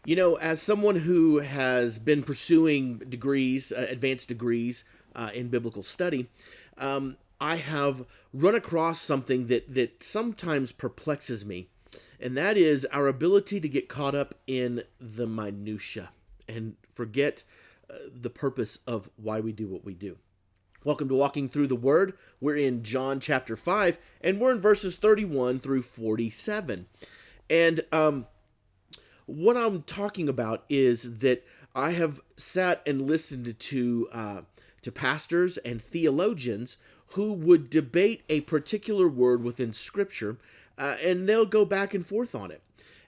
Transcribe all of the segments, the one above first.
As someone who has been pursuing degrees, advanced degrees in biblical study, I have run across something that sometimes perplexes me, and that is our ability to get caught up in the minutia and forget the purpose of why we do what we do. Welcome to Walking Through the Word. We're in John chapter 5, and we're in verses 31 through 47. And what I'm talking about is that I have sat and listened to pastors and theologians who would debate a particular word within Scripture, and they'll go back and forth on it.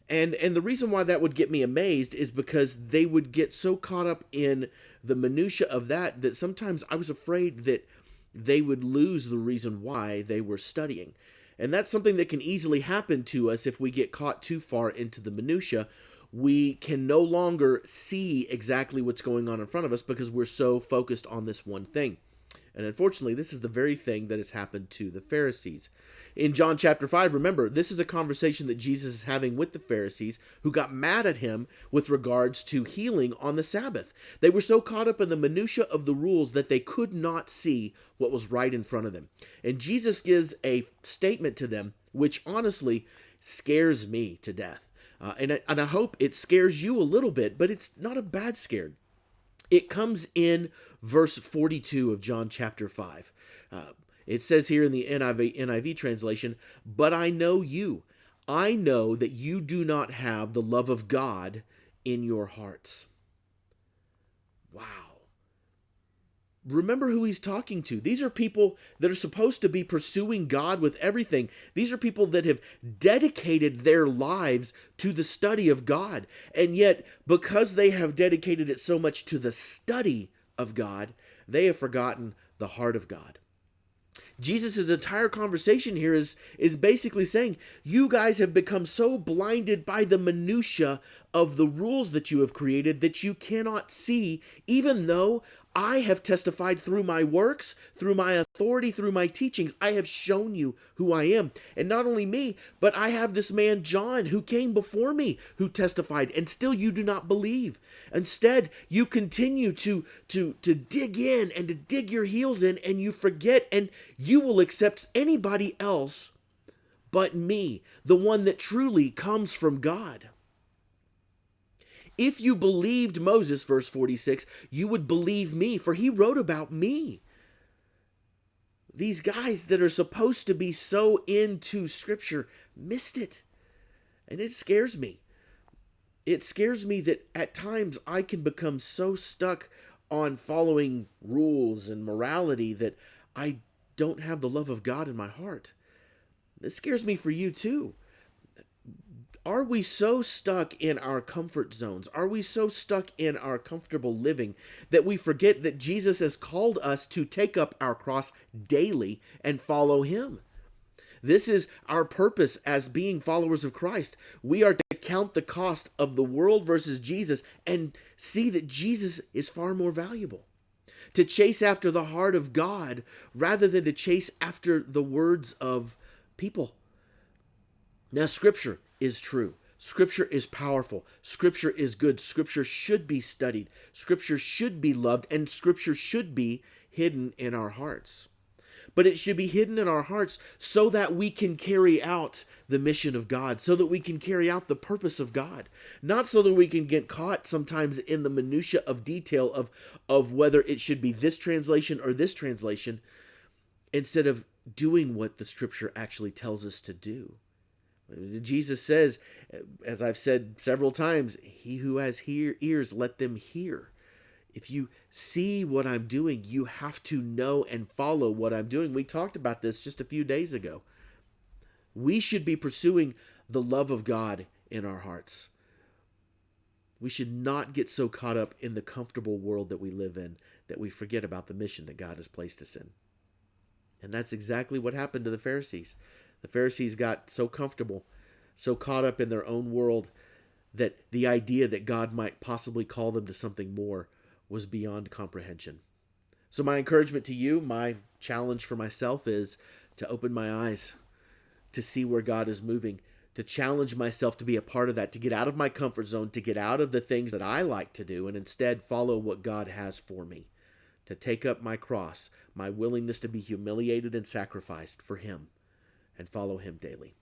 And the reason why that would get me amazed is because they would get so caught up in the minutia of that sometimes I was afraid that they would lose the reason why they were studying. And that's something that can easily happen to us if we get caught too far into the minutia. We can no longer see exactly what's going on in front of us because we're so focused on this one thing. And unfortunately, this is the very thing that has happened to the Pharisees. In John chapter 5, remember, this is a conversation that Jesus is having with the Pharisees who got mad at him with regards to healing on the Sabbath. They were so caught up in the minutia of the rules that they could not see what was right in front of them. And Jesus gives a statement to them which honestly scares me to death. And I hope it scares you a little bit, but it's not a bad scare. It comes in verse 42 of John chapter 5. It says here in the NIV translation, "But I know you. I know that you do not have the love of God in your hearts." Wow. Remember who he's talking to. These are people that are supposed to be pursuing God with everything. These are people that have dedicated their lives to the study of God. And yet, because they have dedicated it so much to the study of God, they have forgotten the heart of God. Jesus' entire conversation here is basically saying, you guys have become so blinded by the minutia of the rules that you have created that you cannot see, even though I have testified through my works, through my authority, through my teachings. I have shown you who I am. And not only me, but I have this man John who came before me who testified, and still you do not believe. Instead, you continue to dig in and to dig your heels in, and you forget, and you will accept anybody else but me, the one that truly comes from God. If you believed Moses, verse 46, you would believe me, for he wrote about me. These guys that are supposed to be so into Scripture missed it. And it scares me. It scares me that at times I can become so stuck on following rules and morality that I don't have the love of God in my heart. This scares me for you too. Are we so stuck in our comfort zones? Are we so stuck in our comfortable living that we forget that Jesus has called us to take up our cross daily and follow him? This is our purpose as being followers of Christ. We are to count the cost of the world versus Jesus and see that Jesus is far more valuable. To chase after the heart of God rather than to chase after the words of people. Now, Scripture is true. Scripture is powerful. Scripture is good. Scripture should be studied. Scripture should be loved, and Scripture should be hidden in our hearts. But it should be hidden in our hearts so that we can carry out the mission of God, so that we can carry out the purpose of God. Not so that we can get caught sometimes in the minutia of detail of whether it should be this translation or this translation, instead of doing what the Scripture actually tells us to do. Jesus says, as I've said several times, he who has ears, let them hear. If you see what I'm doing, you have to know and follow what I'm doing. We talked about this just a few days ago. We should be pursuing the love of God in our hearts. We should not get so caught up in the comfortable world that we live in that we forget about the mission that God has placed us in. And that's exactly what happened to the Pharisees. The Pharisees got so comfortable, so caught up in their own world, that the idea that God might possibly call them to something more was beyond comprehension. So my encouragement to you, my challenge for myself is to open my eyes, to see where God is moving, to challenge myself to be a part of that, to get out of my comfort zone, to get out of the things that I like to do, and instead follow what God has for me, to take up my cross, my willingness to be humiliated and sacrificed for Him, and follow Him daily.